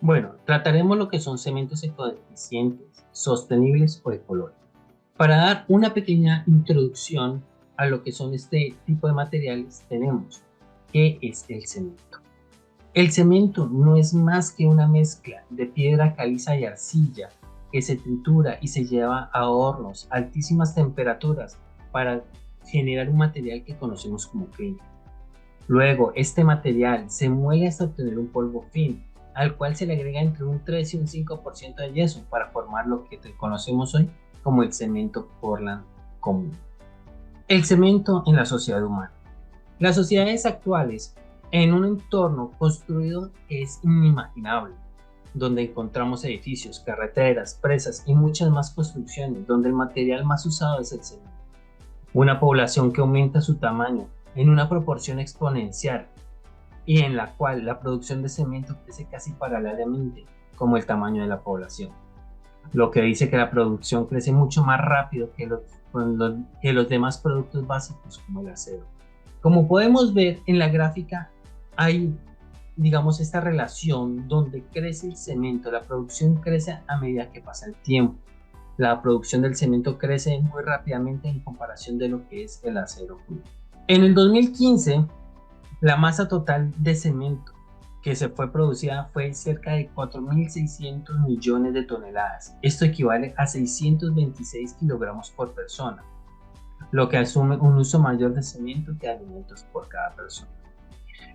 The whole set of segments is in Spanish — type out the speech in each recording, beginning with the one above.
Bueno, trataremos lo que son cementos ecoeficientes, sostenibles o ecológicos. Para dar una pequeña introducción a lo que son este tipo de materiales, tenemos qué es el cemento. El cemento no es más que una mezcla de piedra caliza y arcilla que se tritura y se lleva a hornos a altísimas temperaturas para generar un material que conocemos como clinker. Luego, este material se muele hasta obtener un polvo fino, al cual se le agrega entre un 3 y un 5% de yeso para formar lo que conocemos hoy como el cemento Portland común. El cemento en la sociedad humana. Las sociedades actuales, en un entorno construido que es inimaginable, donde encontramos edificios, carreteras, presas y muchas más construcciones, donde el material más usado es el cemento. Una población que aumenta su tamaño en una proporción exponencial y en la cual la producción de cemento crece casi paralelamente como el tamaño de la población, lo que dice que la producción crece mucho más rápido que los demás productos básicos como el acero. Como podemos ver en la gráfica, hay, digamos, esta relación donde crece el cemento, la producción crece a medida que pasa el tiempo. La producción del cemento crece muy rápidamente en comparación de lo que es el acero crudo. En el 2015, la masa total de cemento que se fue producida fue cerca de 4.600 millones de toneladas. Esto equivale a 626 kilogramos por persona, lo que asume un uso mayor de cemento que de alimentos por cada persona.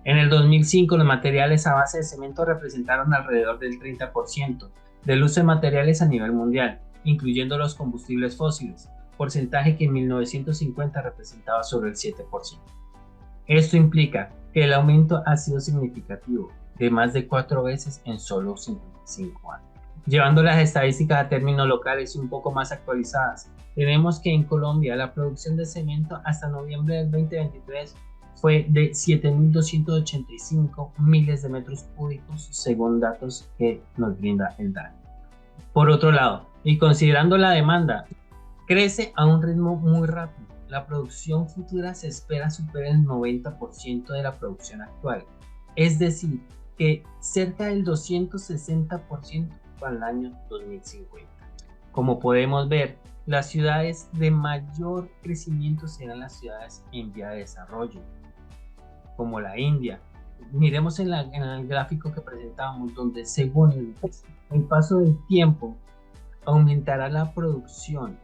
En el 2005, los materiales a base de cemento representaron alrededor del 30% del uso de materiales a nivel mundial, incluyendo los combustibles fósiles, porcentaje que en 1950 representaba sobre el 7%. Esto implica que el aumento ha sido significativo, de más de 4 veces en solo 55 años. Llevando las estadísticas a términos locales y un poco más actualizadas, tenemos que en Colombia la producción de cemento hasta noviembre del 2023 fue de 7.285 miles de metros cúbicos, según datos que nos brinda el DANE. Por otro lado, y considerando la demanda, crece a un ritmo muy rápido. La producción futura se espera supere el 90% de la producción actual, es decir, que cerca del 260% para el año 2050. Como podemos ver, las ciudades de mayor crecimiento serán las ciudades en vía de desarrollo, como la India. Miremos en el gráfico que presentamos, donde según el paso del tiempo aumentará la producción.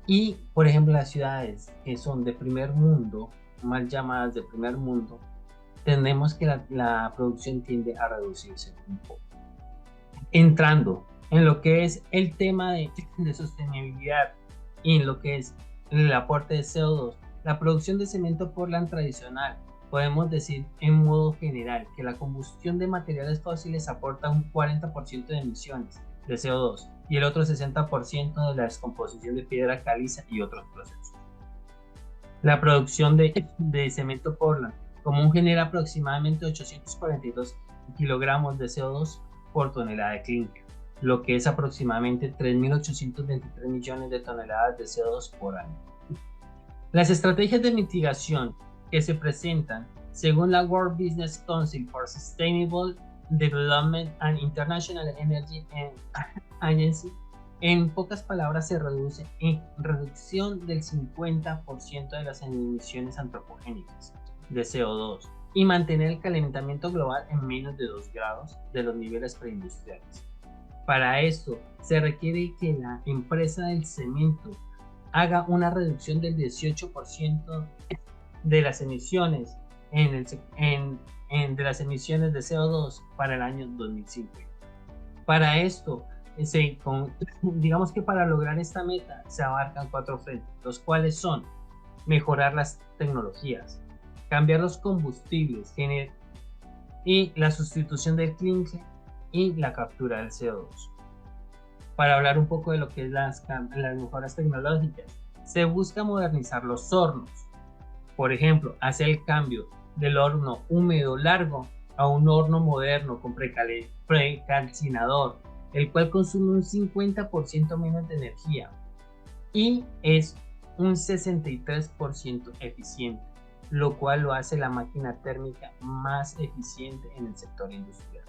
Y, por ejemplo, las ciudades que son de primer mundo, mal llamadas de primer mundo, tenemos que la producción tiende a reducirse un poco. Entrando en lo que es el tema de sostenibilidad y en lo que es el aporte de CO2, la producción de cemento Portland tradicional, podemos decir en modo general que la combustión de materiales fósiles aporta un 40% de emisiones de CO2 y el otro 60% de la descomposición de piedra caliza y otros procesos. La producción de cemento Portland común genera aproximadamente 842 kilogramos de CO2 por tonelada de clinker, lo que es aproximadamente 3.823 millones de toneladas de CO2 por año. Las estrategias de mitigación que se presentan según la World Business Council for Sustainable Development and International Energy Agency, en pocas palabras se reduce en reducción del 50% de las emisiones antropogénicas de CO2 y mantener el calentamiento global en menos de 2 grados de los niveles preindustriales. Para esto se requiere que la empresa del cemento haga una reducción del 18% de las emisiones de las emisiones de CO2 para el año 2050. Para esto, digamos que para lograr esta meta se abarcan 4 frentes, los cuales son mejorar las tecnologías, cambiar los combustibles y la sustitución del clinker y la captura del CO2. Para hablar un poco de lo que es las mejoras tecnológicas, se busca modernizar los hornos. Por ejemplo, hacer el cambio del horno húmedo largo a un horno moderno con precalcinador, el cual consume un 50% menos de energía y es un 63% eficiente, lo cual lo hace la máquina térmica más eficiente en el sector industrial.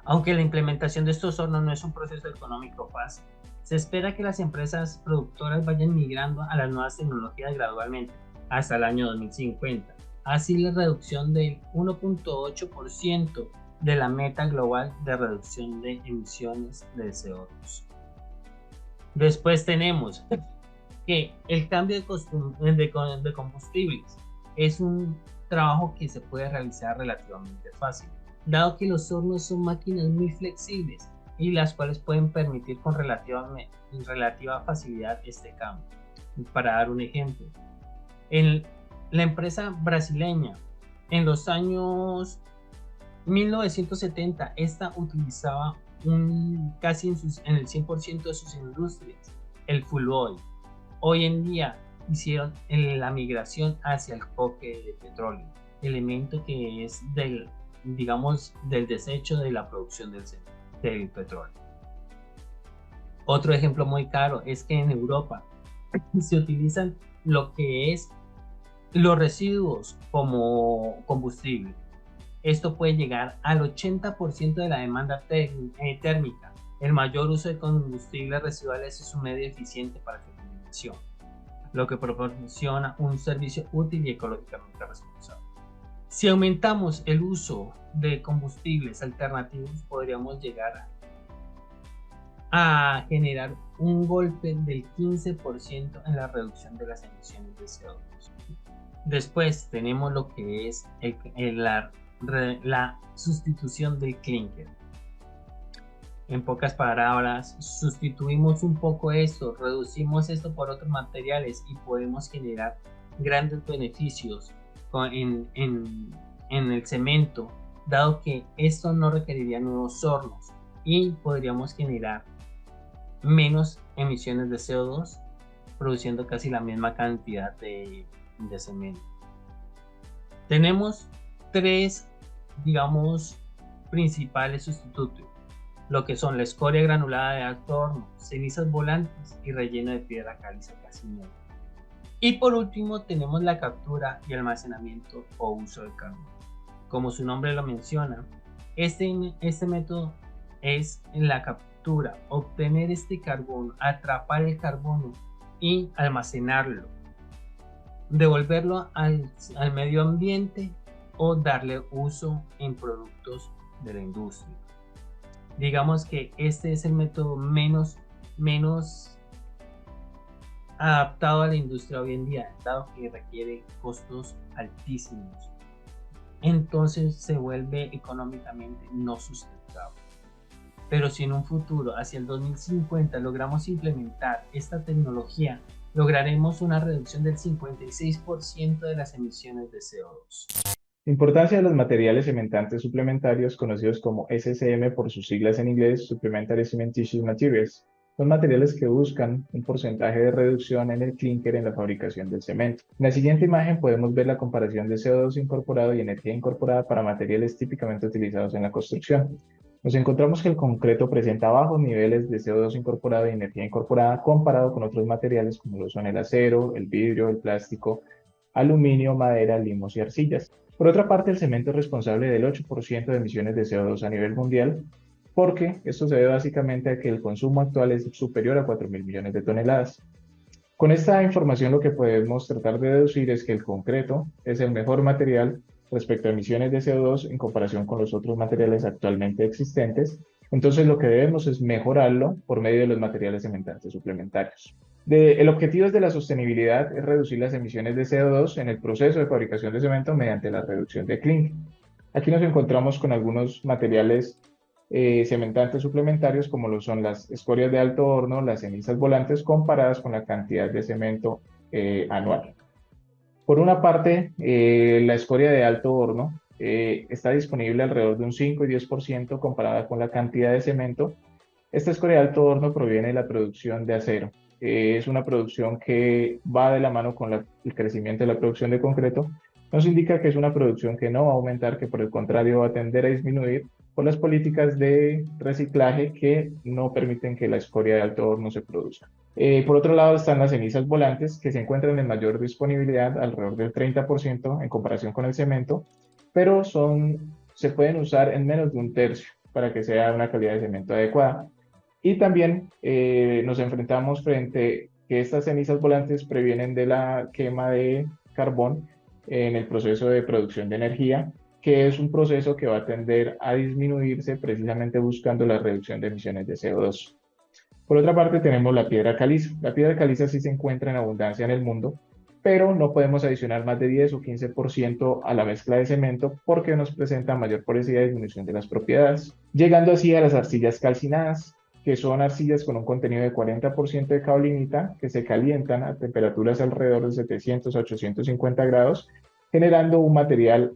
Aunque la implementación de estos hornos no es un proceso económico fácil, se espera que las empresas productoras vayan migrando a las nuevas tecnologías gradualmente hasta el año 2050. Así, la reducción del 1.8% de la meta global de reducción de emisiones de CO2. Después tenemos que el cambio de combustibles es un trabajo que se puede realizar relativamente fácil, dado que los hornos son máquinas muy flexibles y las cuales pueden permitir con relativa facilidad este cambio. Para dar un ejemplo, en la empresa brasileña, en los años 1970, esta utilizaba casi en el 100% de sus industrias el full oil. Hoy en día hicieron la migración hacia el coque de petróleo, elemento que es del desecho de la producción del petróleo. Otro ejemplo muy claro es que en Europa se utilizan lo que es los residuos como combustible. Esto puede llegar al 80% de la demanda térmica. El mayor uso de combustibles residuales es un medio eficiente para su eliminación, lo que proporciona un servicio útil y ecológicamente responsable. Si aumentamos el uso de combustibles alternativos, podríamos llegar a generar un golpe del 15% en la reducción de las emisiones de CO2. Después tenemos lo que es la sustitución del clinker. En pocas palabras, sustituimos un poco esto, reducimos esto por otros materiales y podemos generar grandes beneficios en el cemento, dado que esto no requeriría nuevos hornos y podríamos generar menos emisiones de CO2, produciendo casi la misma cantidad de cemento. Tenemos tres, principales sustitutos, lo que son la escoria granulada de alto horno, cenizas volantes y relleno de piedra caliza casi negra. Y por último tenemos la captura y almacenamiento o uso del carbón. Como su nombre lo menciona, este método es la captura, obtener este carbono, atrapar el carbono y almacenarlo, devolverlo al medio ambiente o darle uso en productos de la industria. Digamos que este es el método menos adaptado a la industria hoy en día, dado que requiere costos altísimos. Entonces se vuelve económicamente no sustentable. Pero si en un futuro, hacia el 2050, logramos implementar esta tecnología, lograremos una reducción del 56% de las emisiones de CO2. Importancia de los materiales cementantes suplementarios, conocidos como SCM por sus siglas en inglés, Supplementary Cementitious Materials. Son materiales que buscan un porcentaje de reducción en el clínker en la fabricación del cemento. En la siguiente imagen podemos ver la comparación de CO2 incorporado y energía incorporada para materiales típicamente utilizados en la construcción. Nos encontramos que el concreto presenta bajos niveles de CO2 incorporado y energía incorporada comparado con otros materiales como lo son el acero, el vidrio, el plástico, aluminio, madera, limos y arcillas. Por otra parte, el cemento es responsable del 8% de emisiones de CO2 a nivel mundial, porque esto se debe básicamente a que el consumo actual es superior a 4.000 millones de toneladas. Con esta información lo que podemos tratar de deducir es que el concreto es el mejor material respecto a emisiones de CO2 en comparación con los otros materiales actualmente existentes. Entonces lo que debemos es mejorarlo por medio de los materiales cementantes suplementarios. El objetivo de la sostenibilidad es reducir las emisiones de CO2 en el proceso de fabricación de cemento mediante la reducción de clínker. Aquí nos encontramos con algunos materiales cementantes suplementarios como lo son las escorias de alto horno, las cenizas volantes comparadas con la cantidad de cemento anual. Por una parte, la escoria de alto horno está disponible alrededor de un 5 y 10% comparada con la cantidad de cemento. Esta escoria de alto horno proviene de la producción de acero. Es una producción que va de la mano con el crecimiento de la producción de concreto. Nos indica que es una producción que no va a aumentar, que por el contrario va a tender a disminuir por las políticas de reciclaje que no permiten que la escoria de alto horno se produzca. Por otro lado están las cenizas volantes, que se encuentran en mayor disponibilidad, alrededor del 30% en comparación con el cemento, pero se pueden usar en menos de un tercio. para que sea una calidad de cemento adecuada. Y también nos enfrentamos frente que estas cenizas volantes previenen de la quema de carbón en el proceso de producción de energía, que es un proceso que va a tender a disminuirse precisamente buscando la reducción de emisiones de CO2. Por otra parte, tenemos la piedra caliza. La piedra caliza sí se encuentra en abundancia en el mundo, pero no podemos adicionar más de 10 o 15% a la mezcla de cemento porque nos presenta mayor porosidad y disminución de las propiedades. Llegando así a las arcillas calcinadas, que son arcillas con un contenido de 40% de caolinita que se calientan a temperaturas alrededor de 700 a 850 grados, generando un material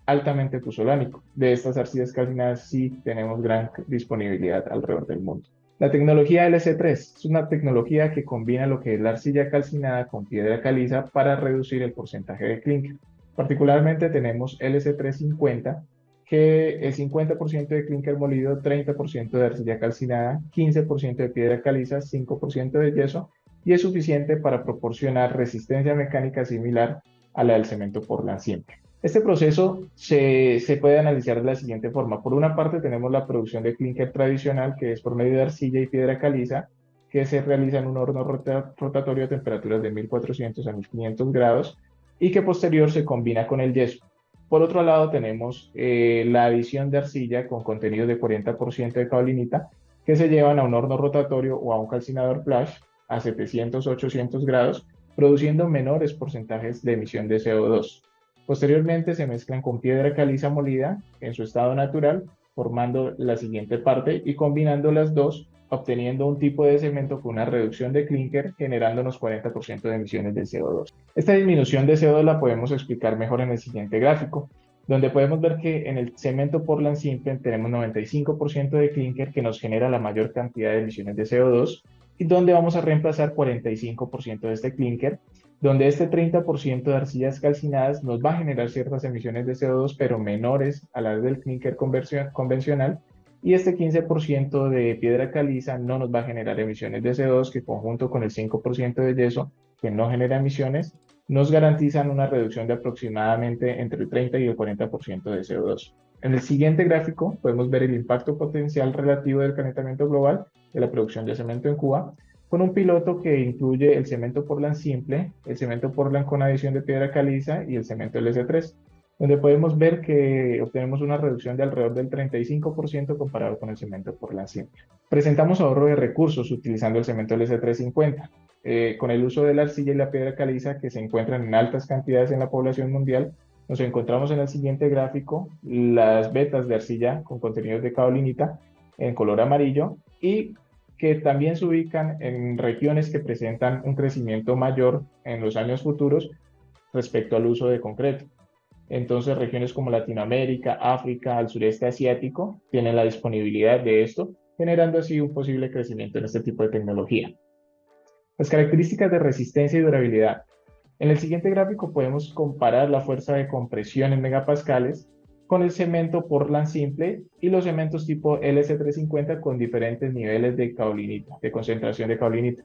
altamente puzolánico. De estas arcillas calcinadas sí tenemos gran disponibilidad alrededor del mundo. La tecnología LC3 es una tecnología que combina lo que es la arcilla calcinada con piedra caliza para reducir el porcentaje de clúster. Particularmente tenemos LC350, que es 50% de clúster molido, 30% de arcilla calcinada, 15% de piedra caliza, 5% de yeso, y es suficiente para proporcionar resistencia mecánica similar a la del cemento Portland simple. Este proceso se puede analizar de la siguiente forma. Por una parte tenemos la producción de clúster tradicional, que es por medio de arcilla y piedra caliza, que se realiza en un horno rotatorio a temperaturas de 1400 a 1500 grados y que posterior se combina con el yeso. Por otro lado tenemos la adición de arcilla con contenido de 40% de caolinita, que se llevan a un horno rotatorio o a un calcinador flash a 700 o 800 grados, produciendo menores porcentajes de emisión de CO2. Posteriormente se mezclan con piedra caliza molida en su estado natural, formando la siguiente parte y combinando las dos, obteniendo un tipo de cemento con una reducción de clúster, generando unos 40% de emisiones de CO2. Esta disminución de CO2 la podemos explicar mejor en el siguiente gráfico, donde podemos ver que en el cemento Portland simple tenemos 95% de clúster que nos genera la mayor cantidad de emisiones de CO2 y donde vamos a reemplazar 45% de este clúster, donde este 30% de arcillas calcinadas nos va a generar ciertas emisiones de CO2, pero menores a las del clúster convencional, y este 15% de piedra caliza no nos va a generar emisiones de CO2, que conjunto con el 5% de yeso, que no genera emisiones, nos garantizan una reducción de aproximadamente entre el 30 y el 40% de CO2. En el siguiente gráfico podemos ver el impacto potencial relativo del calentamiento global de la producción de cemento en Cuba, con un piloto que incluye el cemento Portland simple, el cemento Portland con adición de piedra caliza y el cemento LC3, donde podemos ver que obtenemos una reducción de alrededor del 35% comparado con el cemento Portland simple. Presentamos ahorro de recursos utilizando el cemento LC350. Con el uso de la arcilla y la piedra caliza que se encuentran en altas cantidades en la población mundial, nos encontramos en el siguiente gráfico las vetas de arcilla con contenidos de caolinita en color amarillo y que también se ubican en regiones que presentan un crecimiento mayor en los años futuros respecto al uso de concreto. Entonces, regiones como Latinoamérica, África, al sureste asiático, tienen la disponibilidad de esto, generando así un posible crecimiento en este tipo de tecnología. Las características de resistencia y durabilidad. En el siguiente gráfico podemos comparar la fuerza de compresión en megapascales con el cemento Portland simple y los cementos tipo LC350 con diferentes niveles de caolinita, de concentración de caolinita.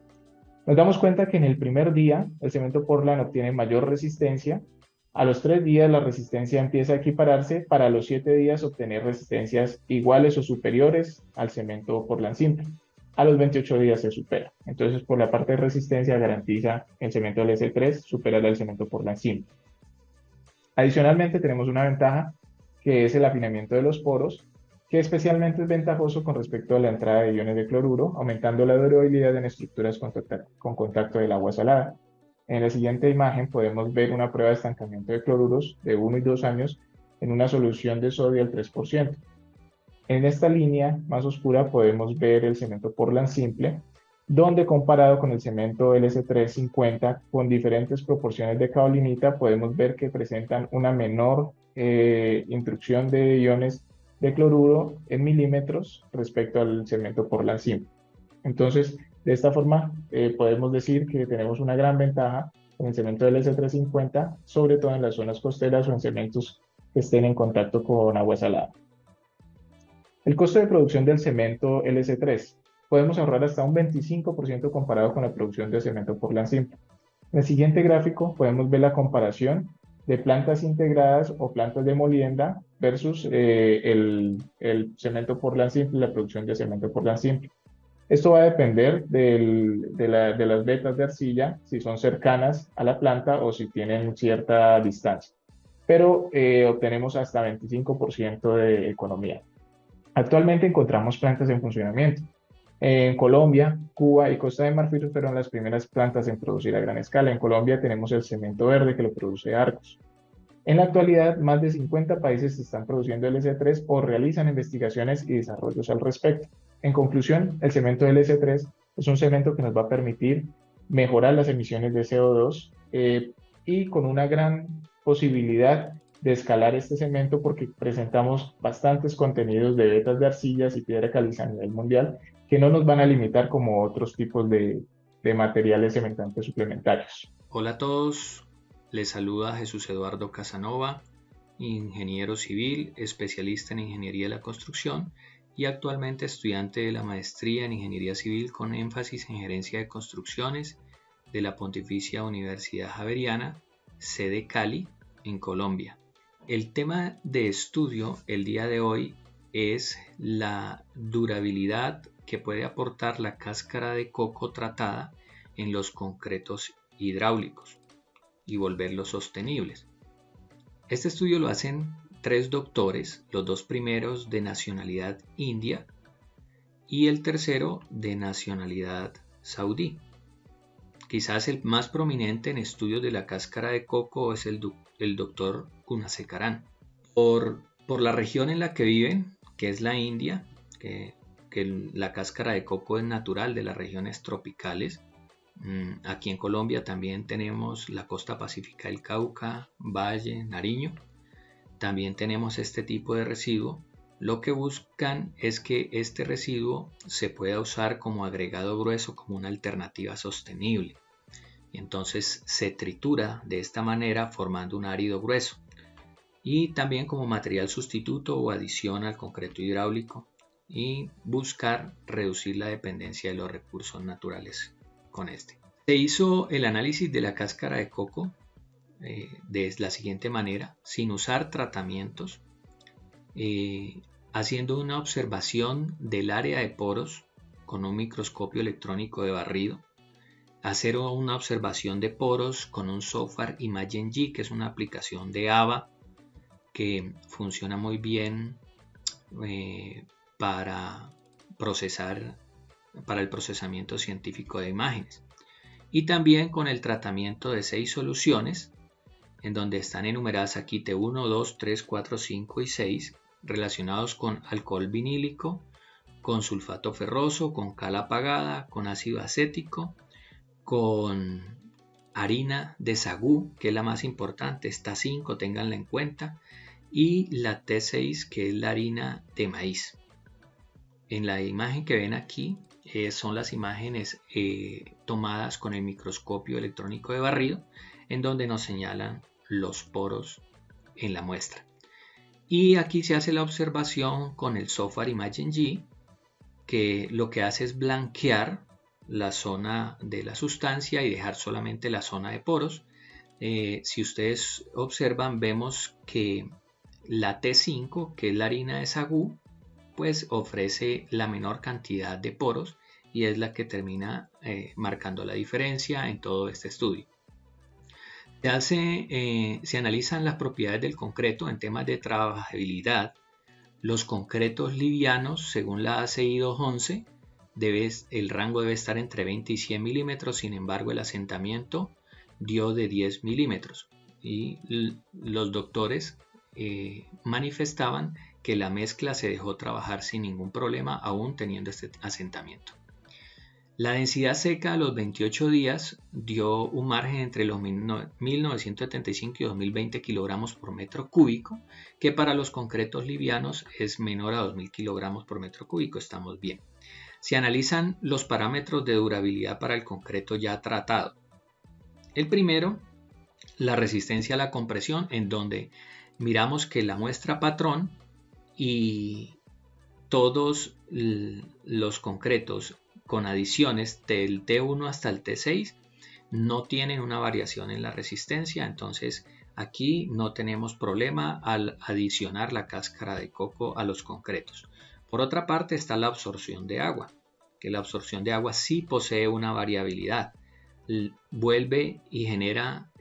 Nos damos cuenta que en el primer día el cemento Portland obtiene mayor resistencia, a los 3 días la resistencia empieza a equipararse, para los 7 días obtener resistencias iguales o superiores al cemento Portland simple. A los 28 días se supera. Entonces, por la parte de resistencia garantiza el cemento LC3 superar al cemento Portland simple. Adicionalmente tenemos una ventaja que es el afinamiento de los poros, que especialmente es ventajoso con respecto a la entrada de iones de cloruro, aumentando la durabilidad en estructuras con contacto del agua salada. En la siguiente imagen podemos ver una prueba de estancamiento de cloruros de 1 y 2 años en una solución de sodio al 3%. En esta línea más oscura podemos ver el cemento Portland simple, donde comparado con el cemento LC350 con diferentes proporciones de caolinita, podemos ver que presentan una menor intrusión de iones de cloruro en milímetros respecto al cemento Portland simple. Entonces, de esta forma, podemos decir que tenemos una gran ventaja con el cemento LC350, sobre todo en las zonas costeras o en cementos que estén en contacto con agua salada. El costo de producción del cemento LC3. Podemos ahorrar hasta un 25% comparado con la producción de cemento Portland simple. En el siguiente gráfico podemos ver la comparación de plantas integradas o plantas de molienda versus el cemento Portland simple, la producción de cemento Portland simple. Esto va a depender de las vetas de arcilla, si son cercanas a la planta o si tienen cierta distancia, pero obtenemos hasta 25% de economía. Actualmente encontramos plantas en funcionamiento. En Colombia, Cuba y Costa de Marfil fueron las primeras plantas en producir a gran escala. En Colombia tenemos el cemento verde que lo produce Arcos. En la actualidad, más de 50 países están produciendo LC3 o realizan investigaciones y desarrollos al respecto. En conclusión, el cemento LC3 es un cemento que nos va a permitir mejorar las emisiones de CO2 y con una gran posibilidad de escalar este cemento porque presentamos bastantes contenidos de vetas de arcillas y piedra caliza a nivel mundial que no nos van a limitar como otros tipos de materiales cementantes suplementarios. Hola a todos, les saluda Jesús Eduardo Casanova, ingeniero civil, especialista en ingeniería de la construcción y actualmente estudiante de la maestría en ingeniería civil con énfasis en gerencia de construcciones de la Pontificia Universidad Javeriana, sede Cali, en Colombia. El tema de estudio el día de hoy es la durabilidad que puede aportar la cáscara de coco tratada en los concretos hidráulicos y volverlos sostenibles. Este estudio lo hacen 3 doctores, los 2 primeros de nacionalidad india y el tercero de nacionalidad saudí. Quizás el más prominente en estudios de la cáscara de coco es el doctor Gunasekaran. Por la región en la que viven, que es la India, que la cáscara de coco es natural de las regiones tropicales. Aquí en Colombia también tenemos la costa pacífica del Cauca, Valle, Nariño. También tenemos este tipo de residuo. Lo que buscan es que este residuo se pueda usar como agregado grueso, como una alternativa sostenible. Entonces se tritura de esta manera formando un árido grueso. Y también como material sustituto o adición al concreto hidráulico y buscar reducir la dependencia de los recursos naturales con este. Se hizo el análisis de la cáscara de coco de la siguiente manera, sin usar tratamientos, haciendo una observación del área de poros con un microscopio electrónico de barrido, hacer una observación de poros con un software ImageNG, que es una aplicación de AVA que funciona muy bien para el procesamiento científico de imágenes, y también con el tratamiento de 6 soluciones en donde están enumeradas aquí T1, 2, 3, 4, 5 y 6 relacionados con alcohol vinílico, con sulfato ferroso, con cal apagada, con ácido acético, con harina de sagú, que es la más importante, esta 5, ténganla en cuenta, y la T6, que es la harina de maíz. En la imagen que ven aquí son las imágenes tomadas con el microscopio electrónico de barrido, en donde nos señalan los poros en la muestra. Y aquí se hace la observación con el software ImageNG, que lo que hace es blanquear la zona de la sustancia y dejar solamente la zona de poros. Si ustedes observan, vemos que la T5, que es la harina de sagú, pues ofrece la menor cantidad de poros y es la que termina marcando la diferencia en todo este estudio. Se analizan las propiedades del concreto en temas de trabajabilidad. Los concretos livianos, según la ACI 211, el rango debe estar entre 20 y 100 milímetros, sin embargo el asentamiento dio de 10 milímetros y los doctores manifestaban que la mezcla se dejó trabajar sin ningún problema aún teniendo este asentamiento. La densidad seca a los 28 días dio un margen entre los 1975 y 2020 kilogramos por metro cúbico, que para los concretos livianos es menor a 2000 kilogramos por metro cúbico, estamos bien. Se analizan los parámetros de durabilidad para el concreto ya tratado. El primero, la resistencia a la compresión, en donde miramos que la muestra patrón y todos los concretos con adiciones del T1 hasta el T6 no tienen una variación en la resistencia, entonces Aquí no tenemos problema al adicionar la cáscara de coco a los concretos. Por otra parte está la absorción de agua, que la absorción de agua sí posee una variabilidad. Vuelve y genera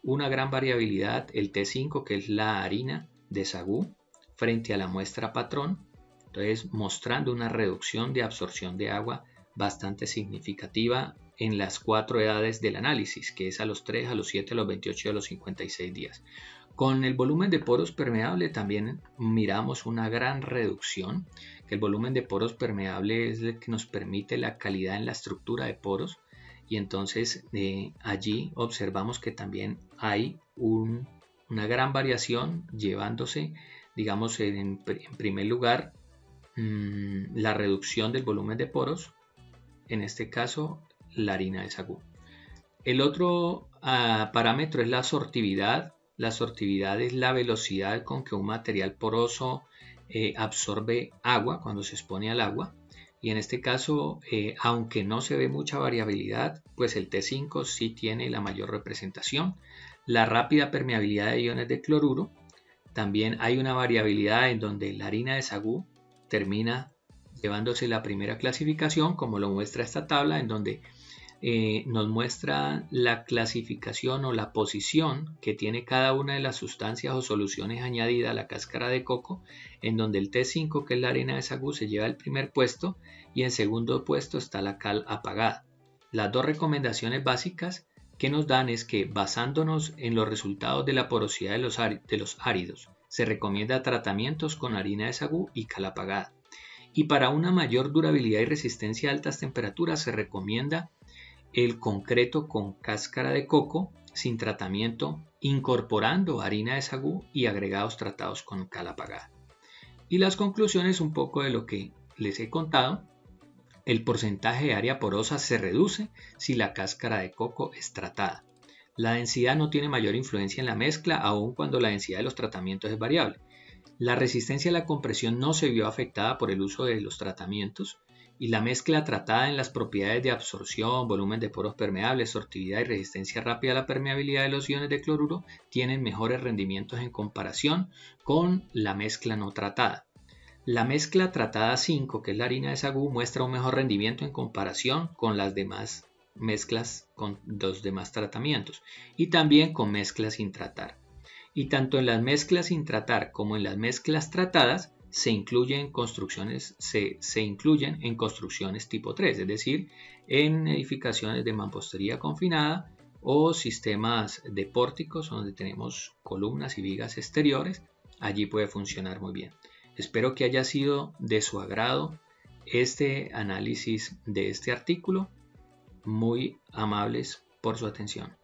una gran variabilidad el T5, que es la harina de sagú, frente a la muestra patrón, entonces mostrando una reducción de absorción de agua bastante significativa en las 4 edades del análisis, que es a los 3, a los 7, a los 28 y a los 56 días. Con el volumen de poros permeable también miramos una gran reducción, que el volumen de poros permeable es el que nos permite la calidad en la estructura de poros, y entonces allí observamos que también hay una gran variación, llevándose, digamos, en primer lugar la reducción del volumen de poros, en este caso la harina de sagú. El otro parámetro es la sortividad. La sortividad es la velocidad con que un material poroso absorbe agua cuando se expone al agua. Y en este caso, aunque no se ve mucha variabilidad, pues el T5 sí tiene la mayor representación. La rápida permeabilidad de iones de cloruro. También hay una variabilidad en donde la harina de sagú termina llevándose la primera clasificación, como lo muestra esta tabla, en donde nos muestra la clasificación o la posición que tiene cada una de las sustancias o soluciones añadidas a la cáscara de coco, en donde el T5, que es la harina de sagú, se lleva el primer puesto y en segundo puesto está la cal apagada. Las dos recomendaciones básicas que nos dan es que, basándonos en los resultados de la porosidad de los áridos, se recomienda tratamientos con harina de sagú y cal apagada. Y para una mayor durabilidad y resistencia a altas temperaturas se recomienda el concreto con cáscara de coco sin tratamiento, incorporando harina de sagú y agregados tratados con cal apagada. Y las conclusiones un poco de lo que les he contado. El porcentaje de área porosa se reduce si la cáscara de coco es tratada. La densidad no tiene mayor influencia en la mezcla, aun cuando la densidad de los tratamientos es variable. La resistencia a la compresión no se vio afectada por el uso de los tratamientos, y la mezcla tratada en las propiedades de absorción, volumen de poros permeables, sortividad y resistencia rápida a la permeabilidad de los iones de cloruro tienen mejores rendimientos en comparación con la mezcla no tratada. La mezcla tratada 5, que es la harina de sagú, muestra un mejor rendimiento en comparación con las demás mezclas con los demás tratamientos y también con mezclas sin tratar. Y tanto en las mezclas sin tratar como en las mezclas tratadas se incluyen en construcciones tipo 3, es decir, en edificaciones de mampostería confinada o sistemas de pórticos donde tenemos columnas y vigas exteriores. Allí puede funcionar muy bien. Espero que haya sido de su agrado este análisis de este artículo. Muy amables por su atención.